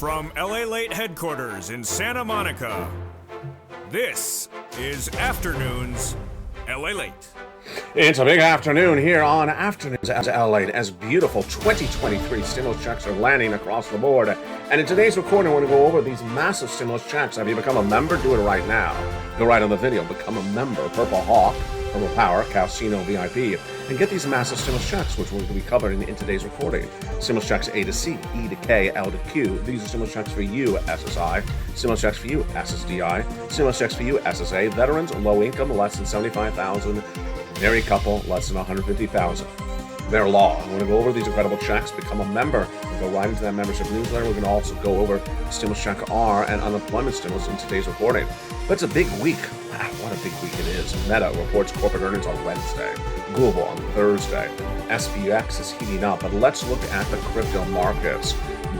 From LALATE headquarters in Santa Monica, this is Afternoons LALATE. It's a big afternoon here on Afternoons as LALATE as beautiful 2023 stimulus checks are landing across the board. And in today's recording, we're going to go over these massive stimulus checks. Have you become a member? Do it right now. Go right on the video. Become a member. Purple Hawk, Purple Power, Casino VIP, and get these massive stimulus checks, which we're going to be covering in today's recording. Stimulus checks A to C, E to K, L to Q. These are stimulus checks for you, SSI. Stimulus checks for you, SSDI. Stimulus checks for you, SSA. Veterans, low income, less than $75,000. Married couple, less than $150,000. Their law. We're going to go over these incredible checks, become a member, and go right into that membership newsletter. We're going to also go over stimulus check R and unemployment stimulus in today's recording. But it's a big week. Wow, what a big week it is. Meta reports corporate earnings on Wednesday. Google on Thursday. SPX is heating up, but let's look at the crypto markets.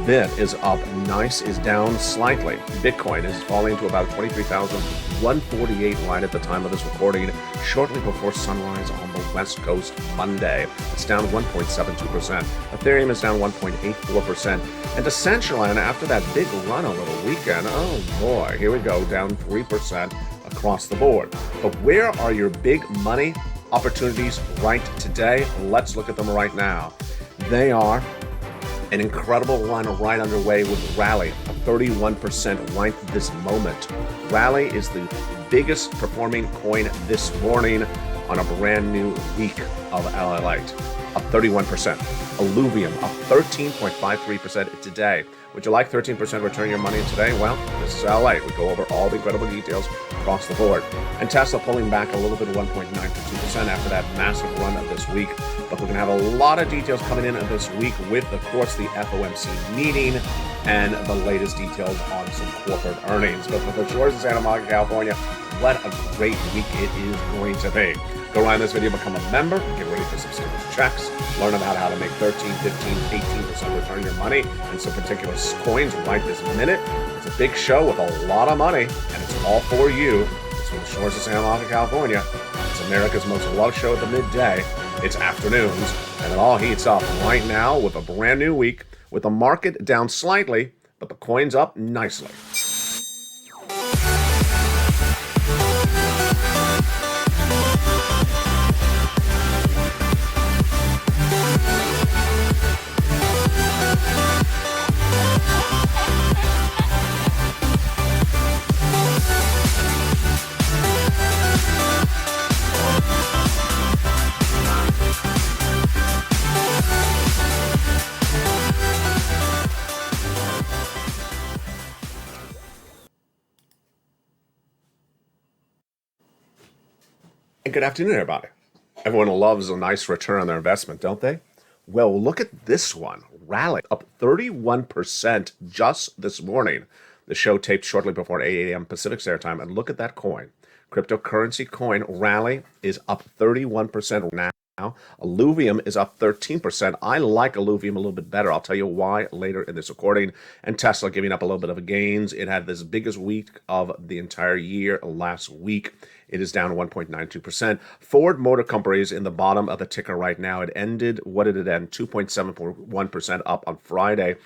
BIT is up, NICE is down slightly. Bitcoin is falling to about 23,148 right at the time of this recording, shortly before sunrise on the West Coast Monday. It's down 1.72%. Ethereum is down 1.84%. And Decentraland, after that big run over the weekend, oh boy, here we go, down 3% across the board. But where are your big money opportunities right today? Let's look at them right now. They are an incredible run right underway with Rally, a 31% right this moment. Rally is the biggest performing coin this morning on a brand new week of LALATE, up 31%. Illuvium, up 13.53% today. Would you like 13% return your money today? Well, this is LALATE. We go over all the incredible details across the board. And Tesla pulling back a little bit, 1.92% after that massive run of this week. But we're going to have a lot of details coming in this week with, of course, the FOMC meeting and the latest details on some corporate earnings. But for the shores of Santa Monica, California, what a great week it is going to be. Go right in this video, become a member, get ready for some stimulus checks, learn about how to make 13, 15, 18% return your money and some particular coins right this minute. It's a big show with a lot of money, and it's all for you. It's from the shores of Santa Monica, California. It's America's most loved show at the midday. It's Afternoons, and it all heats up right now with a brand new week, with the market down slightly, but the coins up nicely. And good afternoon, everybody. Everyone loves a nice return on their investment, don't they? Well, look at this one. Rally up 31% just this morning. The show taped shortly before 8 a.m. Pacific Standard Time. And look at that coin. Cryptocurrency coin Rally is up 31% now. Illuvium is up 13%. I like Illuvium a little bit better. I'll tell you why later in this recording. And Tesla giving up a little bit of gains. It had this biggest week of the entire year last week. It is down 1.92%. Ford Motor Company is in the bottom of the ticker right now. It ended, what did it end? 2.71% up on Friday.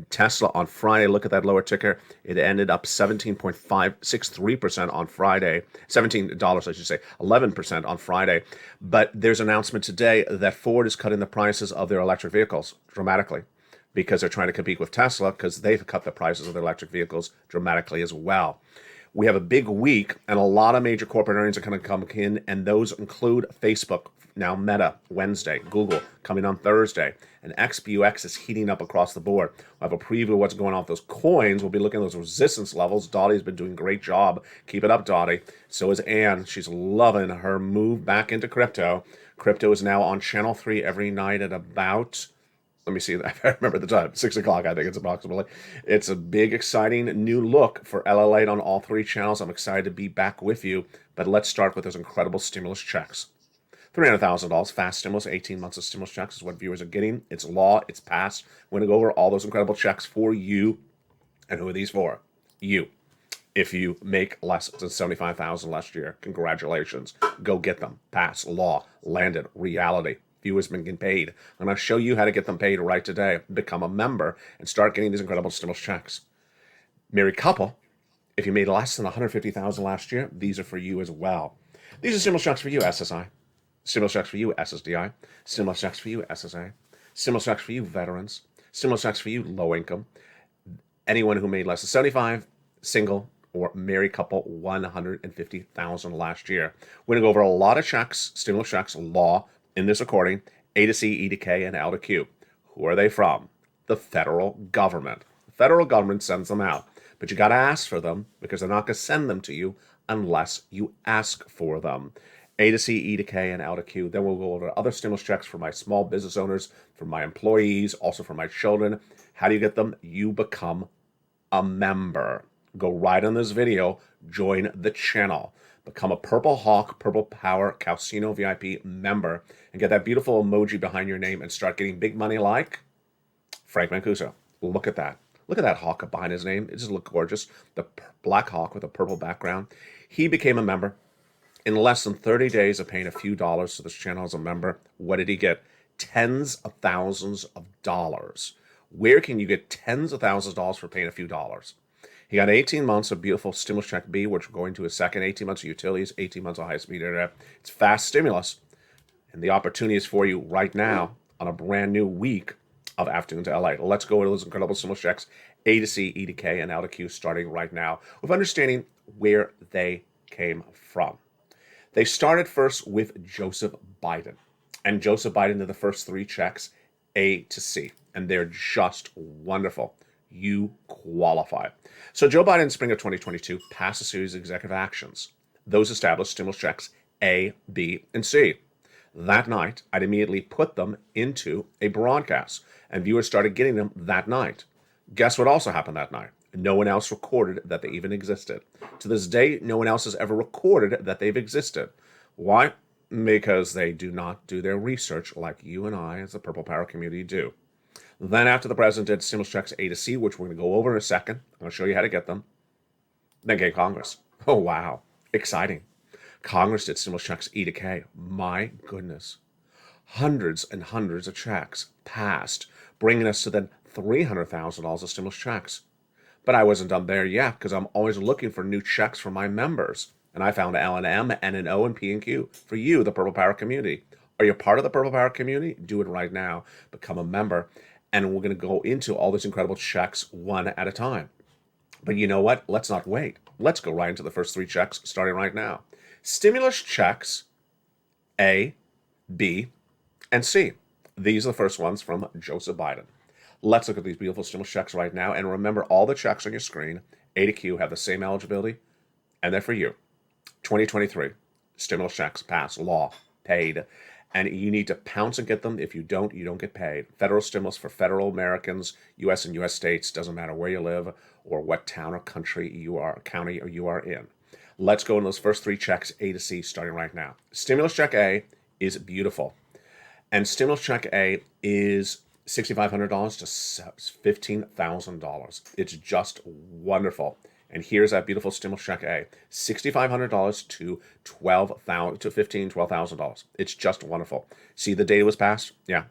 Tesla on Friday, look at that lower ticker. It ended up 17.563% on Friday. $17, I should say, 11% on Friday. But there's an announcement today that Ford is cutting the prices of their electric vehicles dramatically, because they're trying to compete with Tesla, because they've cut the prices of their electric vehicles dramatically as well. We have a big week, and a lot of major corporate earnings are going to come in, and those include Facebook, now Meta, Wednesday, Google, coming on Thursday, and XPUX is heating up across the board. We'll have a preview of what's going on with those coins. We'll be looking at those resistance levels. Dottie's been doing a great job. Keep it up, Dottie. So is Ann. She's loving her move back into crypto. Crypto is now on Channel 3 every night at about, let me see, I remember the time, 6 o'clock, I think it's approximately. It's a big, exciting new look for LALATE on all three channels. I'm excited to be back with you, but let's start with those incredible stimulus checks. $300,000 fast stimulus, 18 months of stimulus checks is what viewers are getting. It's law, it's passed. We're going to go over all those incredible checks for you. And who are these for? You. If you make less than $75,000 last year, congratulations. Go get them. Pass, law, landed, reality. Viewers been getting paid. I'm going to show you how to get them paid right today. Become a member and start getting these incredible stimulus checks. Married couple, if you made less than $150,000 last year, these are for you as well. These are stimulus checks for you, SSI. Stimulus checks for you, SSDI. Stimulus checks for you, SSA. Stimulus checks for you, veterans. Stimulus checks for you, low income. Anyone who made less than 75, single, or married couple, $150,000 last year. We're going to go over a lot of checks, stimulus checks, law in this recording, A to C, E to K, and L to Q. Who are they from? The federal government. The federal government sends them out, but you got to ask for them because they're not going to send them to you unless you ask for them. A to C, E to K, and L to Q. Then we'll go over other stimulus checks for my small business owners, for my employees, also for my children. How do you get them? You become a member. Go right on this video, join the channel. Become a Purple Hawk, Purple Power Calcino VIP member and get that beautiful emoji behind your name and start getting big money like Frank Mancuso. Look at that. Look at that hawk behind his name. It just looks gorgeous. The black hawk with a purple background. He became a member. In less than 30 days of paying a few dollars to this channel as a member, what did he get? Tens of thousands of dollars. Where can you get tens of thousands of dollars for paying a few dollars? He got 18 months of beautiful stimulus check B, which we're going to a second, 18 months of utilities, 18 months of high-speed internet. It's fast stimulus. And the opportunity is for you right now on a brand new week of Afternoons LA. Let's go to those incredible stimulus checks, A to C, E to K, and L to Q, starting right now, with understanding where they came from. They started first with Joseph Biden. And Joseph Biden did the first three checks, A to C. And they're just wonderful. You qualify. So Joe Biden in spring of 2022 passed a series of executive actions. Those established stimulus checks A, B, and C. That night, I'd immediately put them into a broadcast, and viewers started getting them that night. Guess what also happened that night? No one else recorded that they even existed. To this day, no one else has ever recorded that they've existed. Why? Because they do not do their research like you and I as the Purple Power community do. Then after the president did stimulus checks A to C, which we're going to go over in a second, I'm going to show you how to get them. Then came Congress. Oh, wow. Exciting. Congress did stimulus checks E to K. My goodness. Hundreds and hundreds of checks passed, bringing us to then $300,000 of stimulus checks. But I wasn't done there yet because I'm always looking for new checks for my members. And I found L&M, N&O, and P&Q for you, the Purple Power community. Are you part of the Purple Power community? Do it right now. Become a member. And we're going to go into all these incredible checks one at a time. But you know what? Let's not wait. Let's go right into the first three checks starting right now. Stimulus checks A, B, and C. These are the first ones from Joseph Biden. Let's look at these beautiful stimulus checks right now. And remember, all the checks on your screen, A to Q, have the same eligibility, and they're for you. 2023, stimulus checks, passed, law, paid. And you need to pounce and get them. If you don't get paid. Federal stimulus for federal Americans, U.S. and U.S. states, doesn't matter where you live or what town or country you are, county or you are in. Let's go in those first three checks, A to C, starting right now. Stimulus check A is beautiful. And stimulus check A is $6,500 to $15,000. It's just wonderful. And here's that beautiful stimulus check A, $6,500 to $12,000. It's just wonderful. See the date it was passed? Yeah,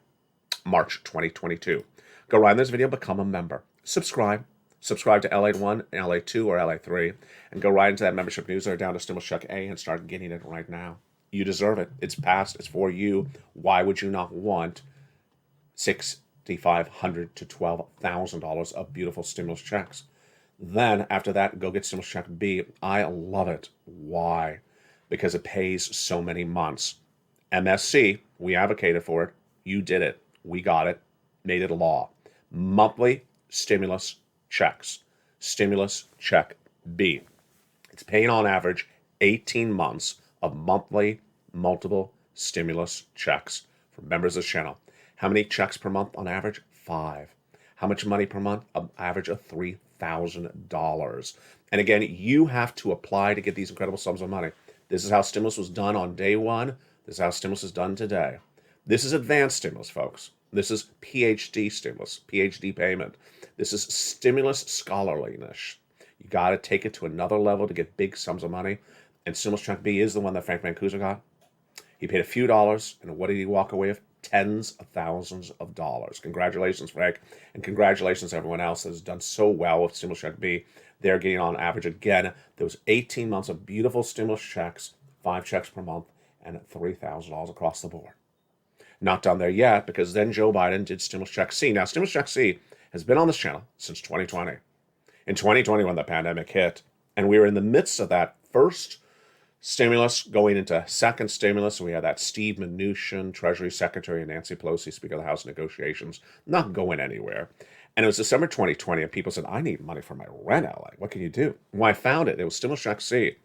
March 2022. Go right in this video, become a member. Subscribe to LATE 1, LATE 2, or LATE 3, and go right into that membership newsletter down to stimulus check A and start getting it right now. You deserve it. It's passed. It's for you. Why would you not want $6,500 to $12,000 of beautiful stimulus checks? Then, after that, go get stimulus check B. I love it. Why? Because it pays so many months. MSC, we advocated for it. You did it. We got it. Made it a law. Monthly stimulus checks. Stimulus check B. It's paying on average 18 months of monthly multiple stimulus checks for members of the channel. How many checks per month on average? 5. How much money per month? An average of $3,000. And again, you have to apply to get these incredible sums of money. This is how stimulus was done on day one. This is how stimulus is done today. This is advanced stimulus, folks. This is PhD stimulus, PhD payment. This is stimulus scholarliness. You got to take it to another level to get big sums of money. And stimulus check B is the one that Frank Mancuso got. He paid a few dollars, and what did he walk away with? tens of thousands of dollars. Congratulations, Frank, and congratulations to everyone else that has done so well with Stimulus Check B. They're getting on average, again, there was 18 months of beautiful stimulus checks, 5 checks per month, and $3,000 across the board. Not done there yet, because then Joe Biden did Stimulus Check C. Now, Stimulus Check C has been on this channel since 2020. In 2020, when the pandemic hit, and we were in the midst of that first stimulus going into second stimulus, and we had that Steve Mnuchin, Treasury Secretary, and Nancy Pelosi, Speaker of the House negotiations, not going anywhere. And it was December 2020, and people said, I need money for my rent, LA. What can you do? Well, I found it. It was Stimulus Check C,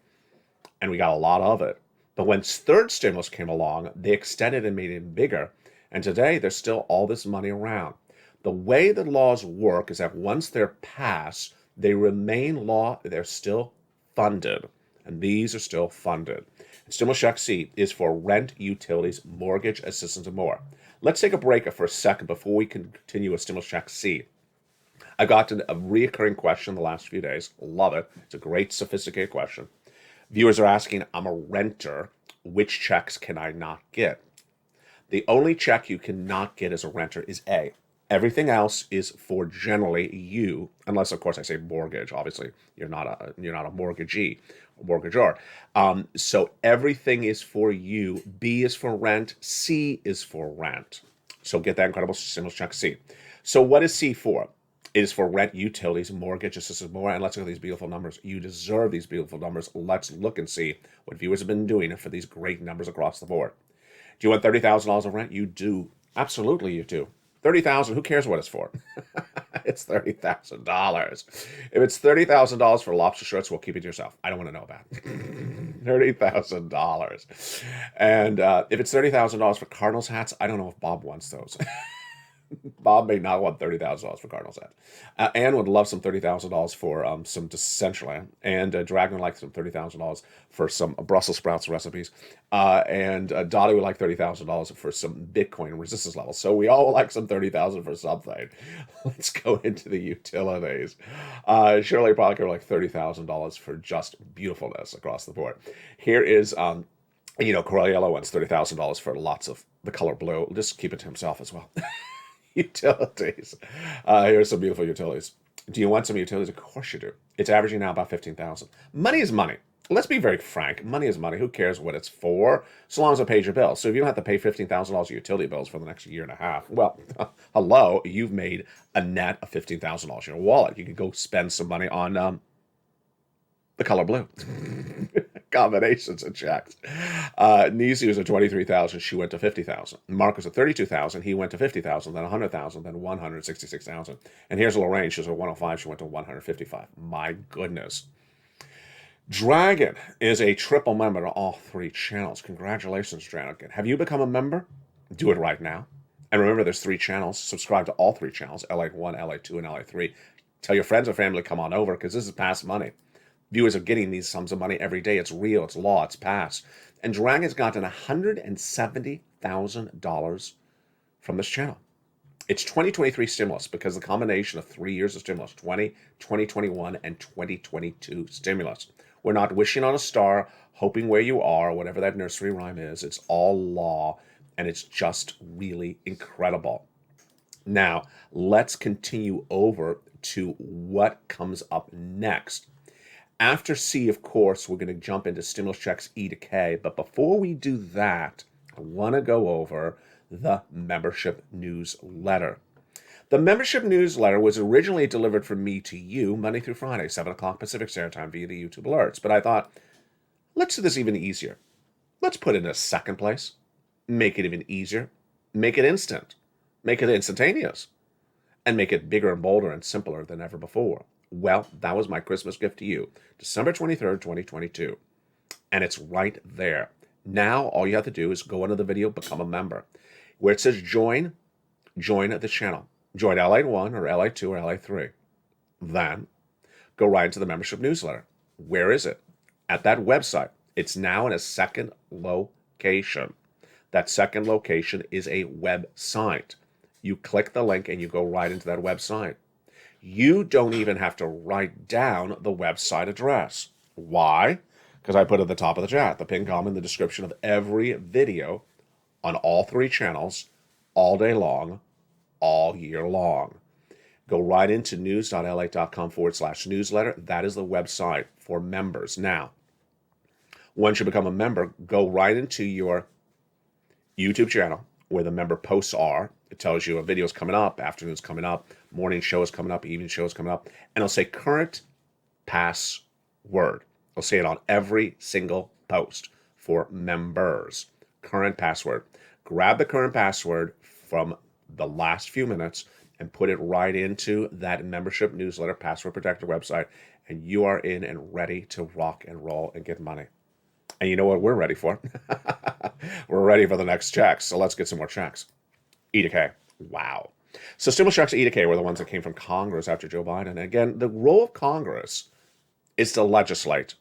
and we got a lot of it. But when third stimulus came along, they extended and made it bigger. And today, there's still all this money around. The way the laws work is that once they're passed, they remain law. They're still funded. And these are still funded. And Stimulus Check C is for rent, utilities, mortgage assistance, and more. Let's take a break for a second before we continue with Stimulus Check C. I got a reoccurring question the last few days. Love it. It's a great, sophisticated question. Viewers are asking, I'm a renter. Which checks can I not get? The only check you cannot get as a renter is A. Everything else is for generally you, unless of course I say mortgage. Obviously, you're not a mortgagee, mortgagor. So everything is for you. B is for rent. C is for rent. So get that incredible Stimulus Check C. So what is C for? It is for rent, utilities, mortgage assistance, more. And let's look at these beautiful numbers. You deserve these beautiful numbers. Let's look and see what viewers have been doing for these great numbers across the board. Do you want $30,000 of rent? You do. Absolutely, you do. $30,000. Who cares what it's for? It's $30,000. If it's $30,000 for lobster shirts, well, keep it to yourself. I don't want to know about it. $30,000. And if it's $30,000 for Cardinals hats, I don't know if Bob wants those. Bob may not want $30,000 for Cardinals hats. Ann would love some $30,000 for some Decentraland, and Dragon would like some $30,000 for some Brussels sprouts recipes, and Dottie would like $30,000 for some Bitcoin resistance levels. So we all would like some $30,000 for something. Let's go into the utilities. Shirley Parker would like $30,000 for just beautifulness across the board. Here is Corelliello wants $30,000 for lots of the color blue. Just keep it to himself as well. Utilities. Here's some beautiful utilities. Do you want some utilities? Of course you do. It's averaging now about $15,000. Money is money. Let's be very frank. Money is money. Who cares what it's for, so long as it pays your bills? So if you don't have to pay $15,000 of utility bills for the next year and a half, well, hello, you've made a net of $15,000 in your wallet. You can go spend some money on the color blue. Combinations of checks. Nisi was at $23,000. She went to $50,000. Mark was at $32,000. He went to $50,000, then $100,000, then $166,000. And here's Lorraine. She was at $105,000. She went to $155,000. My goodness. Dragon is a triple member to all 3 channels. Congratulations, Dragon. Have you become a member? Do it right now. And remember, there's 3 channels. Subscribe to all 3 channels, LA1, LA2, and LA3. Tell your friends or family to come on over, because this is past money. Viewers are getting these sums of money every day. It's real. It's law. It's passed. And Dragon's gotten $170,000 from this channel. It's 2023 stimulus, because the combination of 3 years of stimulus, 2021, and 2022 stimulus. We're not wishing on a star, hoping where you are, whatever that nursery rhyme is. It's all law, and it's just really incredible. Now, let's continue over to what comes up next. After C, of course, we're going to jump into stimulus checks E to K. But before we do that, I want to go over the membership newsletter. The membership newsletter was originally delivered from me to you Monday through Friday, 7 o'clock Pacific Standard Time via the YouTube alerts. But I thought, let's do this even easier. Let's put it in a second place. Make it even easier. Make it instant. Make it instantaneous. And make it bigger and bolder and simpler than ever before. Well, that was my Christmas gift to you, December 23rd, 2022. And it's right there. Now, all you have to do is go into the video, become a member. Where it says join the channel. Join LA1 or LA2 or LA3. Then, go right into the membership newsletter. Where is it? At that website. It's now in a second location. That second location is a website. You click the link and you go right into that website. You don't even have to write down the website address. Why? Because I put it at the top of the chat, the pinned comment, the description of every video on all 3 channels all day long, all year long. Go right into news.lalate.com/newsletter. That is the website for members. Now, once you become a member, go right into your YouTube channel where the member posts are. It tells you a video is coming up, afternoon's coming up, morning show is coming up, evening show is coming up, and it'll say current password. I'll say it on every single post for members. Current password. Grab the current password from the last few minutes and put it right into that membership newsletter password protector website, and you are in and ready to rock and roll and get money. And you know what we're ready for? We're ready for the next checks. So let's get some more checks. E to K. Wow. So stimulus checks E to K were the ones that came from Congress after Joe Biden. And again, the role of Congress is to legislate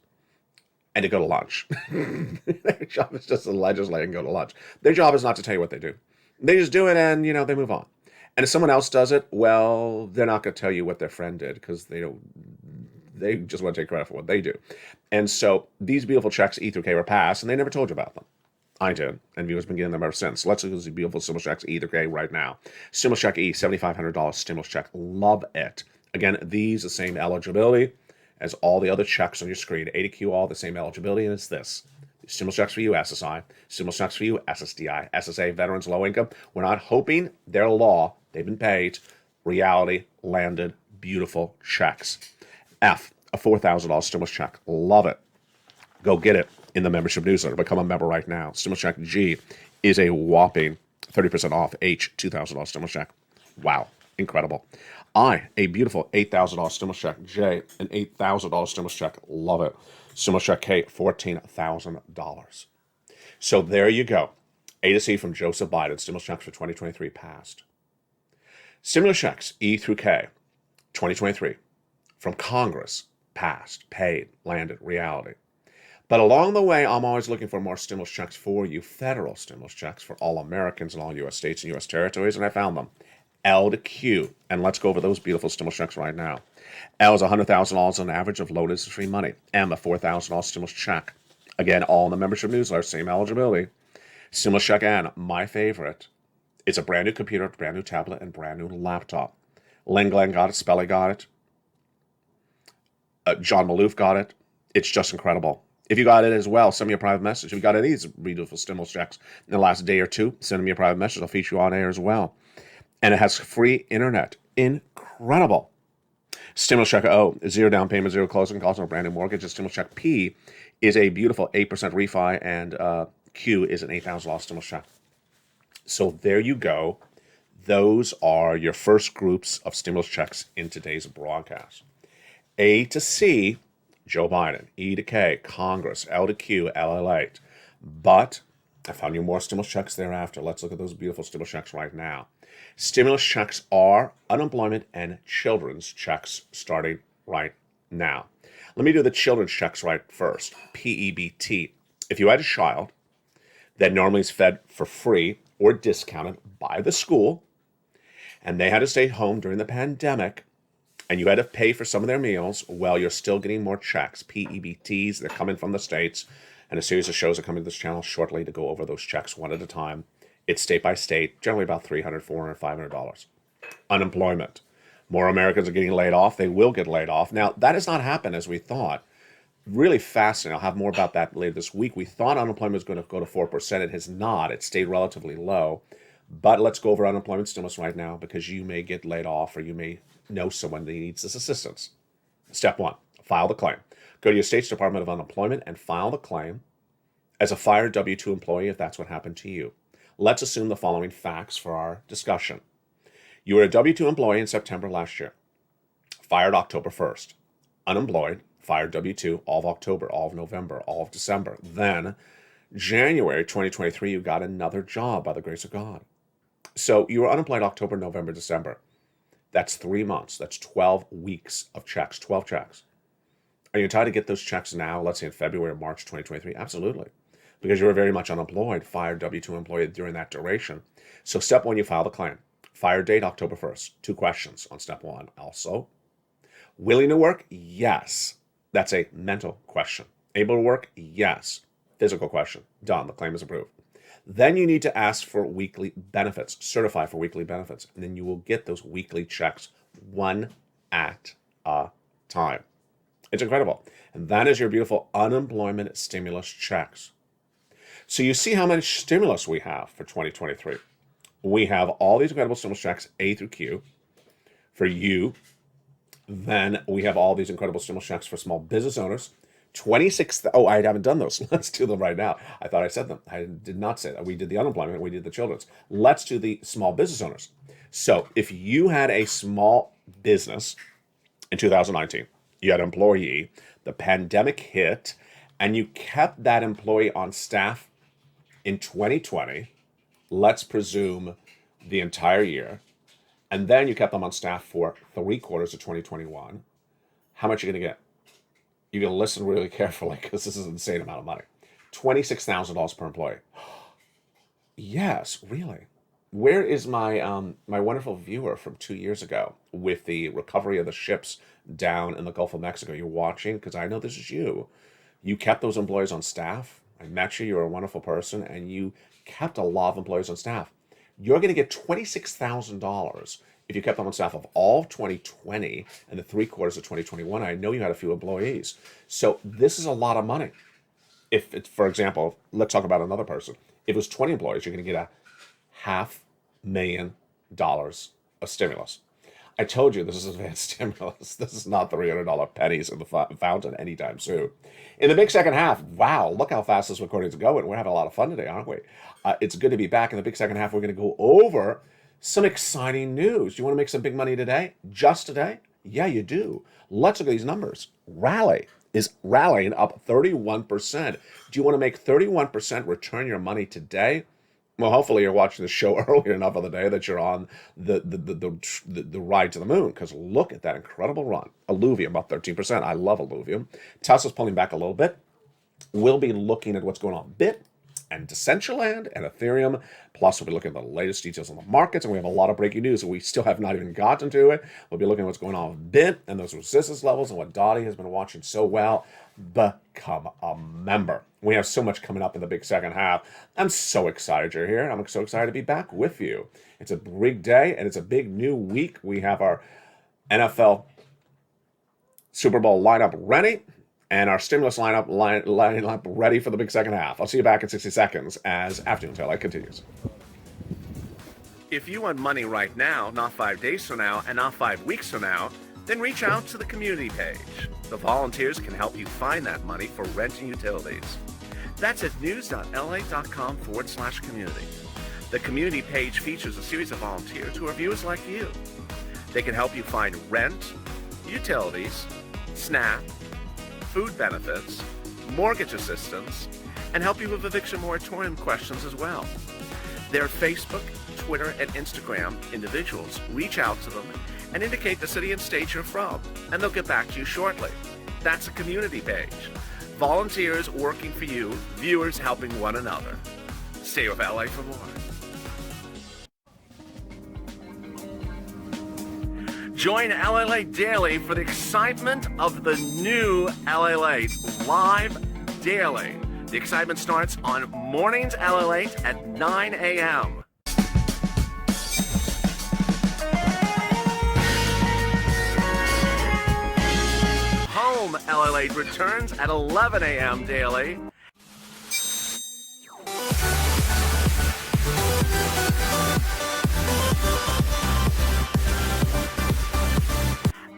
and to go to lunch. Their job is just to legislate and go to lunch. Their job is not to tell you what they do. They just do it and, they move on. And if someone else does it, well, they're not going to tell you what their friend did because they just want to take credit for what they do. And so these beautiful checks, E through K, were passed, and they never told you about them. I did, and viewers have been getting them ever since. Let's look at these beautiful stimulus checks, E through K, right now. Stimulus check E, $7,500 stimulus check. Love it. Again, these the same eligibility as all the other checks on your screen. A to Q, all the same eligibility, and it's this. Stimulus checks for you, SSI. Stimulus checks for you, SSDI. SSA, veterans, low income. We're not hoping they're law. They've been paid. Reality, landed, beautiful checks. F, a $4,000 stimulus check. Love it. Go get it in the membership newsletter. Become a member right now. Stimulus check G is a whopping 30% off. H, $2,000 stimulus check. Wow, incredible. I, a beautiful $8,000 stimulus check. J, an $8,000 stimulus check. Love it. Stimulus check K, $14,000. So there you go. A to C from Joseph Biden. Stimulus checks for 2023 passed. Stimulus checks E through K, 2023, from Congress, passed, paid, landed, reality. But along the way, I'm always looking for more stimulus checks for you, federal stimulus checks for all Americans in all U.S. states and U.S. territories, and I found them. L to Q, and let's go over those beautiful stimulus checks right now. L is $100,000 on average of low interest-free money. M, a $4,000 stimulus check. Again, all in the membership newsletter, same eligibility. Stimulus check N, my favorite. It's a brand new computer, brand new tablet, and brand new laptop. Len Glenn got it, Spelly got it. John Maloof got it. It's just incredible. If you got it as well, send me a private message. If you got any of these beautiful stimulus checks in the last day or two, send me a private message. I'll feature you on air as well. And it has free internet. Incredible. Stimulus check O, zero down payment, zero closing costs on a brand new mortgage. And stimulus check P is a beautiful 8% refi, and Q is an $8,000 stimulus check. So there you go. Those are your first groups of stimulus checks in today's broadcast. A to C, Joe Biden. E to K, Congress. L to Q, LALATE. But I found you more stimulus checks thereafter. Let's look at those beautiful stimulus checks right now. Stimulus checks are unemployment and children's checks starting right now. Let me do the children's checks right first. PEBT. If you had a child that normally is fed for free or discounted by the school, and they had to stay home during the pandemic, and you had to pay for some of their meals, well, you're still getting more checks. PEBTs, they're coming from the states, and a series of shows are coming to this channel shortly to go over those checks one at a time. It's state by state, generally about $300, $400, $500. Unemployment. More Americans are getting laid off. They will get laid off. Now, that has not happened as we thought. Really fascinating. I'll have more about that later this week. We thought unemployment was going to go to 4%. It has not. It stayed relatively low. But let's go over unemployment stimulus right now because you may get laid off or you may know someone that needs this assistance. Step one, file the claim. Go to your state's Department of Unemployment and file the claim as a fired W-2 employee if that's what happened to you. Let's assume the following facts for our discussion. You were a W-2 employee in September last year. Fired October 1st. Unemployed, fired W-2 all of October, all of November, all of December. Then, January 2023, you got another job by the grace of God. So you were unemployed October, November, December. That's 3 months. That's 12 weeks of checks, 12 checks. Are you entitled to get those checks now, let's say in February or March 2023? Absolutely. Because you were very much unemployed, fired W-2 employee during that duration. So step one, you file the claim. Fire date, October 1st. 2 questions on step one. Also, willing to work? Yes. That's a mental question. Able to work? Yes. Physical question. Done. The claim is approved. Then you need to ask for weekly benefits, certify for weekly benefits, and then you will get those weekly checks one at a time. It's incredible. And that is your beautiful unemployment stimulus checks. So you see how much stimulus we have for 2023. We have all these incredible stimulus checks, A through Q, for you. Then we have all these incredible stimulus checks for small business owners. 26, oh, I haven't done those. Let's do them right now. I thought I said them. I did not say that. We did the unemployment, we did the children's. Let's do the small business owners. So if you had a small business in 2019, you had an employee, the pandemic hit, and you kept that employee on staff in 2020, let's presume the entire year, and then you kept them on staff for 3/4 of 2021, how much are you going to get? You're going to listen really carefully because this is an insane amount of money. $26,000 per employee. Yes, really. Where is my my wonderful viewer from 2 years ago with the recovery of the ships down in the Gulf of Mexico? You're watching because I know this is you. You kept those employees on staff. I met you. You're a wonderful person, and you kept a lot of employees on staff. You're going to get $26,000 if you kept them on staff of all of 2020 and the 3/4 of 2021. I know you had a few employees, so this is a lot of money. If it's, for example, let's talk about another person. If it was 20 employees, you're going to get a $500,000 of stimulus. I told you this is advanced stimulus. This is not $300 pennies in the fountain anytime soon. In the big second half, wow, look how fast this recording is going. We're having a lot of fun today, aren't we? It's good to be back. In the big second half, we're going to go over some exciting news. You want to make some big money today? Just today? Yeah, you do. Let's look at these numbers. Rally is rallying up 31%. Do you want to make 31% return your money today? Well, hopefully you're watching the show earlier enough of the day that you're on the ride to the moon, because look at that incredible run. Illuvium up 13%. I love Illuvium. Tesla's pulling back a little bit. We'll be looking at what's going on Bit and Decentraland and Ethereum. Plus, we'll be looking at the latest details on the markets, and we have a lot of breaking news, and we still have not even gotten to it. We'll be looking at what's going on with Bit and those resistance levels and what Dottie has been watching so well. Become a member. We have so much coming up in the big second half. I'm so excited you're here, and I'm so excited to be back with you. It's a big day, and it's a big new week. We have our NFL Super Bowl lineup ready, and our stimulus lineup ready for the big second half. I'll see you back in 60 seconds as Afternoon LALATE continues. If you want money right now, not 5 days from now, and not 5 weeks from now, then reach out to the community page. The volunteers can help you find that money for rent and utilities. That's at news.la.com/community. The community page features a series of volunteers who are viewers like you. They can help you find rent, utilities, SNAP, food benefits, mortgage assistance, and help you with eviction moratorium questions as well. Their Facebook, Twitter, and Instagram individuals reach out to them and indicate the city and state you're from, and they'll get back to you shortly. That's a community page. Volunteers working for you, viewers helping one another. Stay with LA for more. Join LALATE Daily for the excitement of the new LALATE live daily. The excitement starts on mornings LALATE at 9 a.m. Home LALATE returns at 11 a.m. daily.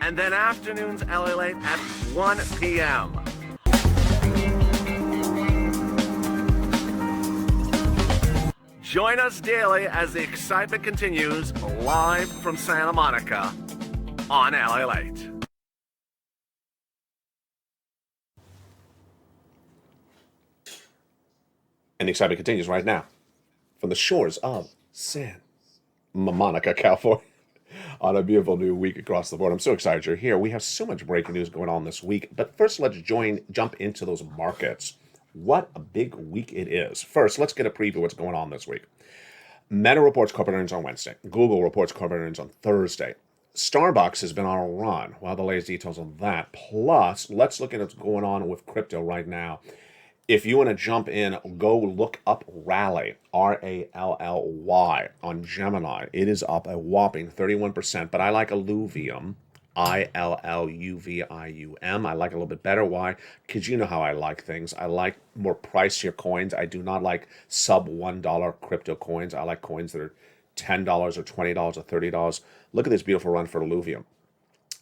And then afternoons LALATE at 1 p.m. Join us daily as the excitement continues live from Santa Monica on LALATE. And the excitement continues right now from the shores of Santa Monica, California, on a beautiful new week across the board. I'm so excited you're here. We have so much breaking news going on this week. But first, let's jump into those markets. What a big week it is. First, let's get a preview of what's going on this week. Meta reports corporate earnings on Wednesday. Google reports corporate earnings on Thursday. Starbucks has been on a run. We'll have the latest details on that. Plus, let's look at what's going on with crypto right now. if you want to jump in, go look up Rally, Rally, on Gemini. It is up a whopping 31%, but I like Illuvium, Illuvium. I like it a little bit better. Why? Because you know how I like things. I like more pricier coins. I do not like sub $1 crypto coins. I like coins that are $10 or $20 or $30. Look at this beautiful run for Illuvium.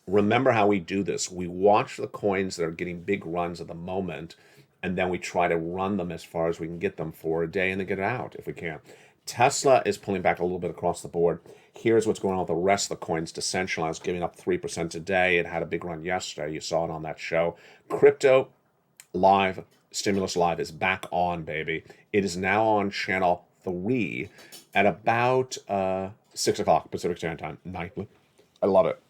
Remember how we do this. We watch the coins that are getting big runs at the moment, and then we try to run them as far as we can get them for a day and then get it out if we can. Tesla is pulling back a little bit across the board. Here's what's going on with the rest of the coins. Decentralized giving up 3% today. It had a big run yesterday. You saw it on that show. Crypto Live, Stimulus Live is back on, baby. It is now on channel 3 at about 6 o'clock Pacific Standard Time nightly. I love it.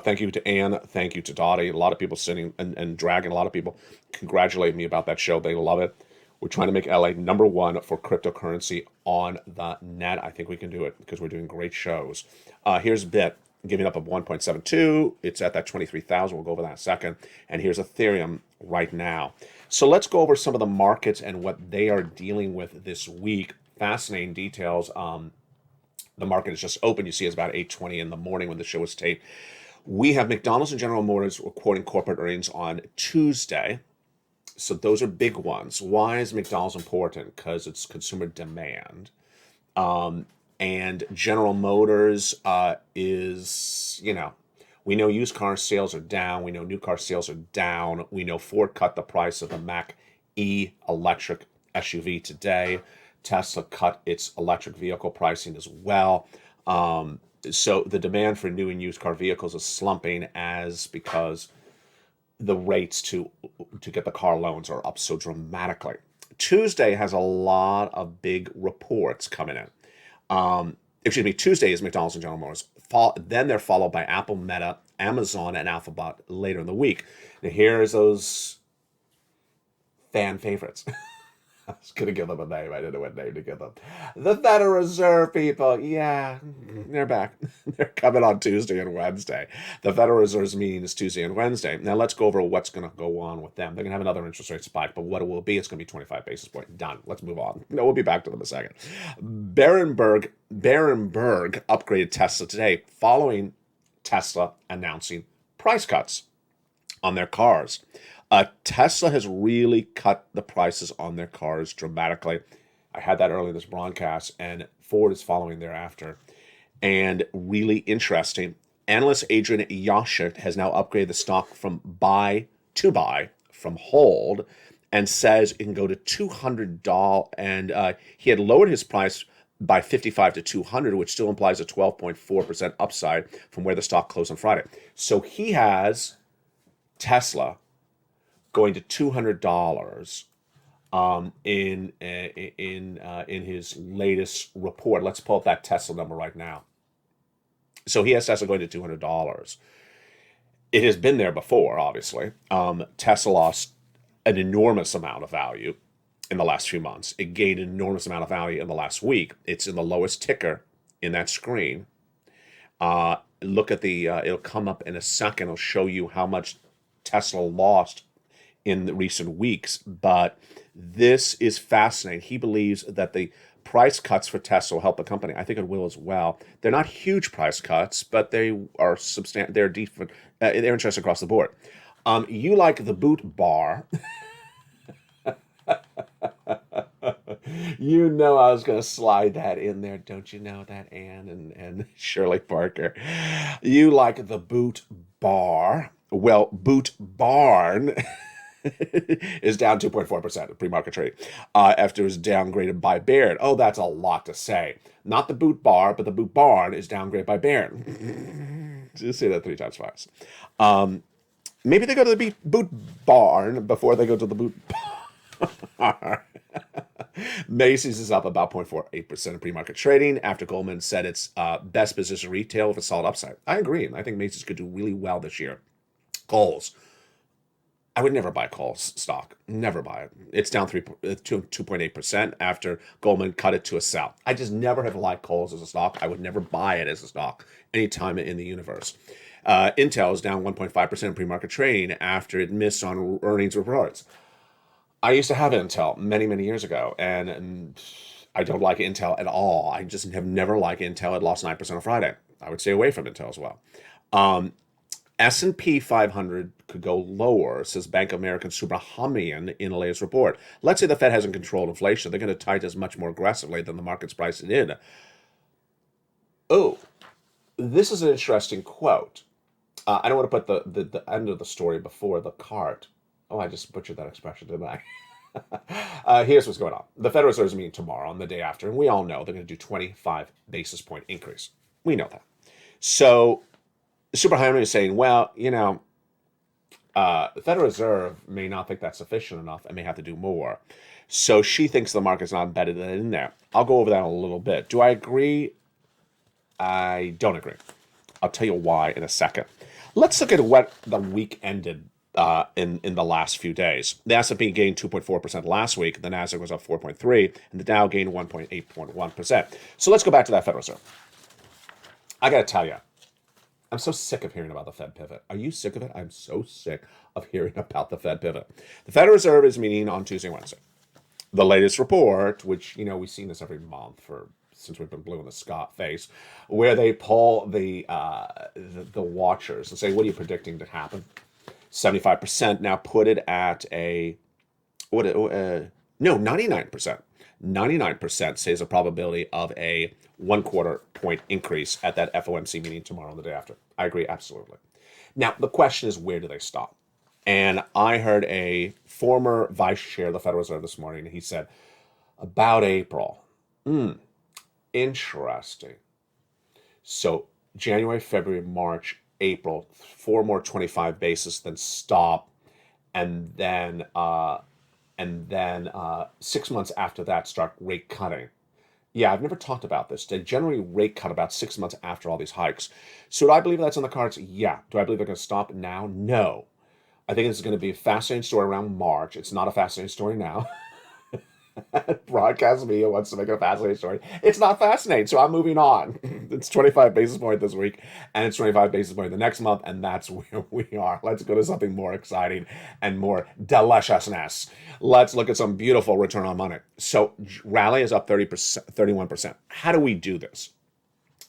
Thank you to Anne. Thank you to Dottie. A lot of people sitting and dragging. A lot of people congratulate me about that show. They love it. We're trying to make LA #1 for cryptocurrency on the net. I think we can do it because we're doing great shows. Here's BIT giving up a 1.72. It's at that 23,000. We'll go over that in a second. And here's Ethereum right now. So let's go over some of the markets and what they are dealing with this week. Fascinating details. The market is just open. You see it's about 8:20 in the morning when the show was taped. We have McDonald's and General Motors reporting corporate earnings on Tuesday. So those are big ones. Why is McDonald's important? Because it's consumer demand. And General Motors is, we know used car sales are down. We know new car sales are down. We know Ford cut the price of the Mach-E electric SUV today. Tesla cut its electric vehicle pricing as well. So the demand for new and used car vehicles is slumping because the rates to get the car loans are up so dramatically. Tuesday has a lot of big reports coming in. Tuesday is McDonald's and General Motors. Then they're followed by Apple, Meta, Amazon, and Alphabet later in the week. Now here's those fan favorites. I was going to give them a name. I didn't know what name to give them. The Federal Reserve people. Yeah, they're back. They're coming on Tuesday and Wednesday. The Federal Reserve's meeting is Tuesday and Wednesday. Now let's go over what's going to go on with them. They're going to have another interest rate spike, but what it will be, it's going to be 25 basis points. Done. Let's move on. No, we'll be back to them in a second. Berenberg upgraded Tesla today following Tesla announcing price cuts on their cars. Tesla has really cut the prices on their cars dramatically. I had that earlier in this broadcast, and Ford is following thereafter. And really interesting, analyst Adrian Yashik has now upgraded the stock from buy from hold, and says it can go to $200. And he had lowered his price by 55 to 200, which still implies a 12.4% upside from where the stock closed on Friday. So he has Tesla going to $200 in his latest report. Let's pull up that Tesla number right now. So he has Tesla going to $200. It has been there before, obviously. Tesla lost an enormous amount of value in the last few months. It gained an enormous amount of value in the last week. It's in the lowest ticker in that screen. Look at it'll come up in a second. It'll show you how much Tesla lost in the recent weeks, but this is fascinating. He believes that the price cuts for Tesla will help the company. I think it will as well. They're not huge price cuts, but they are substantial. They're different. They're interesting across the board. You like the boot bar. You know I was going to slide that in there. Don't you know that, Ann and Shirley Parker? You like the boot bar. Well, Boot Barn is down 2.4% in pre-market trading after it was downgraded by Baird. Oh, that's a lot to say. Not the Boot Bar, but the Boot Barn is downgraded by Baird. Just say that 3 times fast. Maybe they go to the Boot Barn before they go to the Boot Bar. Macy's is up about 0.48% in pre-market trading after Goldman said it's best business in retail with a solid upside. I agree. I think Macy's could do really well this year. Kohl's. I would never buy Kohl's stock. Never buy it. It's down 2.8% after Goldman cut it to a sell. I just never have liked Kohl's as a stock. I would never buy it as a stock anytime in the universe. Intel is down 1.5% in pre-market trading after it missed on earnings reports. I used to have Intel many, many years ago, and I don't like Intel at all. I just have never liked Intel. It lost 9% on Friday. I would stay away from Intel as well. Um, S&P 500 could go lower, says Bank of America Subramanian in the latest report. Let's say the Fed hasn't controlled inflation. They're going to tighten as much more aggressively than the market's pricing in. Oh, this is an interesting quote. I don't want to put the end of the story before the cart. Oh, I just butchered that expression, didn't I? Here's what's going on. The Federal Reserve is meeting tomorrow and the day after, and we all know they're going to do 25 basis point increase. We know that. So Super Henry is saying, well, the Federal Reserve may not think that's sufficient enough and may have to do more. So she thinks the market's not embedded in there. I'll go over that in a little bit. Do I agree? I don't agree. I'll tell you why in a second. Let's look at what the week ended in the last few days. The S&P gained 2.4% last week. The Nasdaq was up 4.3%, and the Dow gained 1.8%. So let's go back to that Federal Reserve. I got to tell you, I'm so sick of hearing about the Fed pivot. Are you sick of it? I'm so sick of hearing about the Fed pivot. The Federal Reserve is meeting on Tuesday and Wednesday. The latest report, which, we've seen this every month since we've been blue in the face, where they poll the watchers and say, what are you predicting to happen? 75% now put it at 99%. 99% says a probability of a 1/4 point increase at that FOMC meeting tomorrow and the day after. I agree, absolutely. Now, the question is, where do they stop? And I heard a former vice chair of the Federal Reserve this morning, and he said, about April. Interesting. So January, February, March, April, 4 more 25 basis, then stop, and then 6 months after that start rate cutting. Yeah, I've never talked about this. They generally rate cut about 6 months after all these hikes. So do I believe that's on the cards? Yeah. Do I believe they're going to stop now? No. I think it's going to be a fascinating story around March. It's not a fascinating story now. Broadcast media wants to make it a fascinating story. It's not fascinating, so I'm moving on. It's 25 basis point this week, and it's 25 basis point the next month, and that's where we are. Let's go to something more exciting and more deliciousness. Let's look at some beautiful return on money. So rally is up 30%, 31%. How do we do this?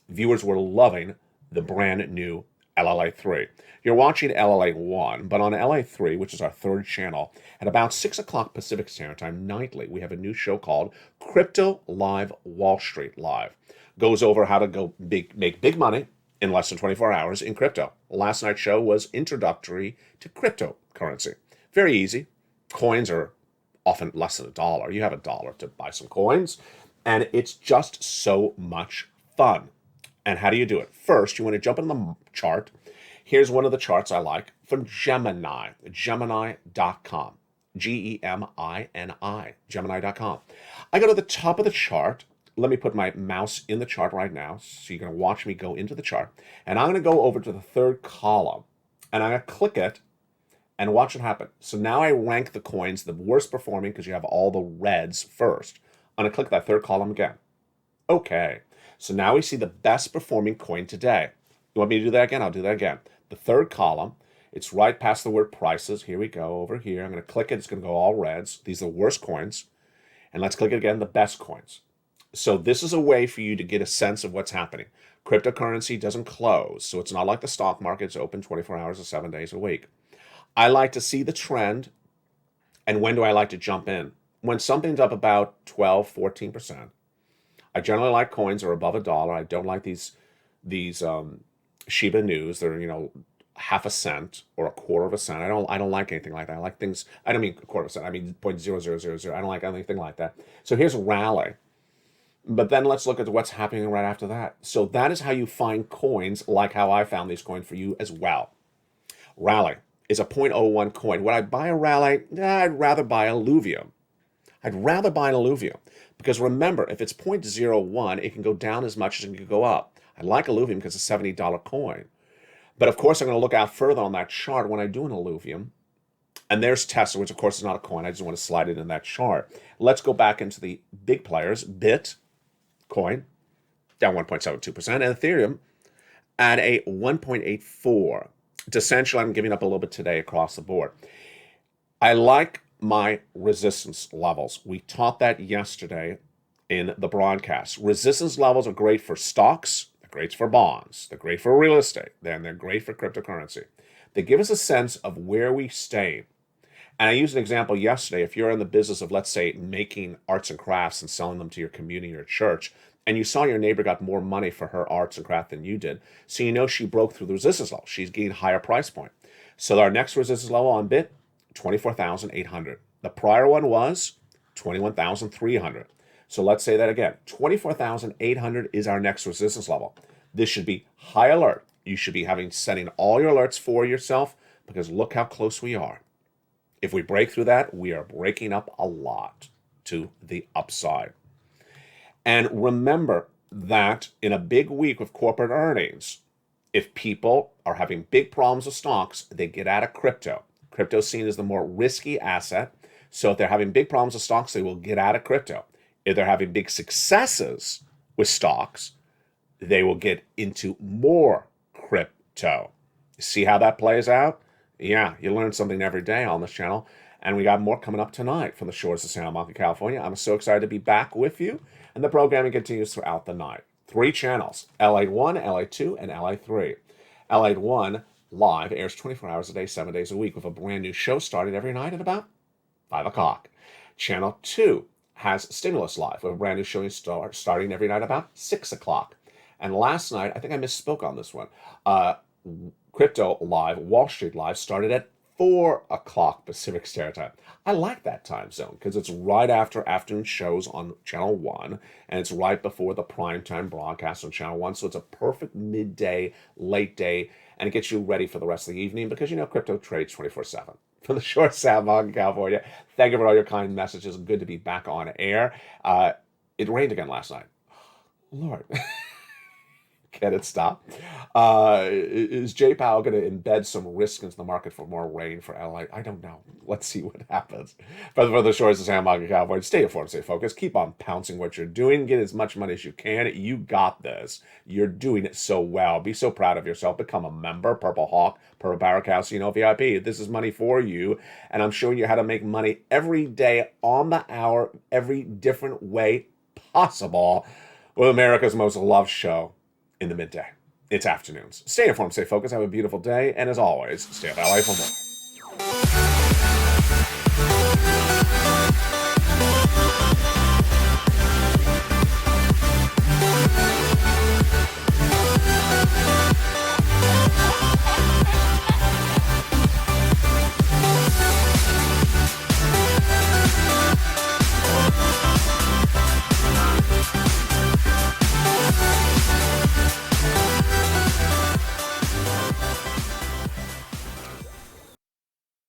Viewers were loving the brand new LALATE. You're watching LALATE1, but on LA3, which is our third channel, at about 6 o'clock Pacific Standard Time nightly, we have a new show called Crypto Live Wall Street Live. Goes over how to make big money in less than 24 hours in crypto. Last night's show was introductory to cryptocurrency. Very easy. Coins are often less than $1. You have $1 to buy some coins, and it's just so much fun. And how do you do it? First, you want to jump in the chart. Here's one of the charts I like from Gemini, Gemini.com. Gemini, Gemini.com. I go to the top of the chart. Let me put my mouse in the chart right now. So you're going to watch me go into the chart. And I'm going to go over to the third column. And I'm going to click it and watch it happen. So now I rank the coins, the worst performing, because you have all the reds first. I'm going to click that third column again. Okay. So now we see the best performing coin today. You want me to do that again? I'll do that again. The third column, it's right past the word prices. Here we go, over here. I'm going to click it. It's going to go all reds. These are the worst coins. And let's click it again, the best coins. So this is a way for you to get a sense of what's happening. Cryptocurrency doesn't close, so it's not like the stock market. It's open 24 hours or 7 days a week. I like to see the trend. And when do I like to jump in? When something's up about 12, 14%. I generally like coins that are above $1. I don't like these Shiba News. They're, half a cent or a quarter of a cent. I don't like anything like that. I like things, I don't mean a quarter of a cent. I mean 0.0000. I don't like anything like that. So here's a rally. But then let's look at what's happening right after that. So that is how you find coins, like how I found these coins for you as well. Rally is a 0.01 coin. Would I buy a rally? I'd rather buy alluvium. I'd rather buy an alluvium. Because remember, if it's 0.01, it can go down as much as it can go up. I like alluvium because it's a $70 coin. But of course, I'm going to look out further on that chart when I do an alluvium. And there's Tesla, which of course is not a coin. I just want to slide it in that chart. Let's go back into the big players. Bitcoin, down 1.72%. And Ethereum at a 1.84. Essentially, I'm giving up a little bit today across the board. I like my resistance levels. We taught that yesterday in the broadcast. Resistance levels are great for stocks, they're great for bonds, they're great for real estate, then they're great for cryptocurrency. They give us a sense of where we stay. And I used an example yesterday. If you're in the business of, let's say, making arts and crafts and selling them to your community or church, and you saw your neighbor got more money for her arts and craft than you did, so you know she broke through the resistance level. She's gained higher price point. So our next resistance level on Bit, 24,800. The prior one was 21,300. So let's say that again. 24,800 is our next resistance level. This should be high alert. You should be setting all your alerts for yourself, because look how close we are. If we break through that, we are breaking up a lot to the upside. And remember that in a big week of corporate earnings, if people are having big problems with stocks, they get out of crypto. Crypto is seen as the more risky asset. So if they're having big problems with stocks, they will get out of crypto. If they're having big successes with stocks, they will get into more crypto. See how that plays out? Yeah, you learn something every day on this channel. And we got more coming up tonight from the shores of Santa Monica, California. I'm so excited to be back with you. And the programming continues throughout the night. 3 channels, LATE 1, LATE 2, and LATE 3. LATE 1 live airs 24 hours a day, 7 days a week, with a brand new show starting every night at about 5 o'clock. Channel 2 has Stimulus Live, with a brand new show starting every night about 6 o'clock. And last night, I think I misspoke on this one, Crypto Live, Wall Street Live, started at 4 o'clock Pacific Standard Time. I like that time zone because it's right after afternoon shows on Channel 1, and it's right before the primetime broadcast on Channel 1, so it's a perfect midday, late day, and it gets you ready for the rest of the evening because, you know, crypto trades 24/7. From the shore of Santa Monica, California, thank you for all your kind messages. Good to be back on air. It rained again last night. Lord. Can it stop? Is Jay Powell going to embed some risk into the market for more rain for LA? I don't know. Let's see what happens. For the shores of Santa Monica, California, stay informed, stay focused. Keep on pouncing what you're doing. Get as much money as you can. You got this. You're doing it so well. Be so proud of yourself. Become a member. Purple Hawk, Purple Barrel Casino VIP. This is money for you. And I'm showing you how to make money every day, on the hour, every different way possible, with America's most loved show in the midday. It's afternoons. Stay informed, stay focused, have a beautiful day, and as always, stay up LA for more.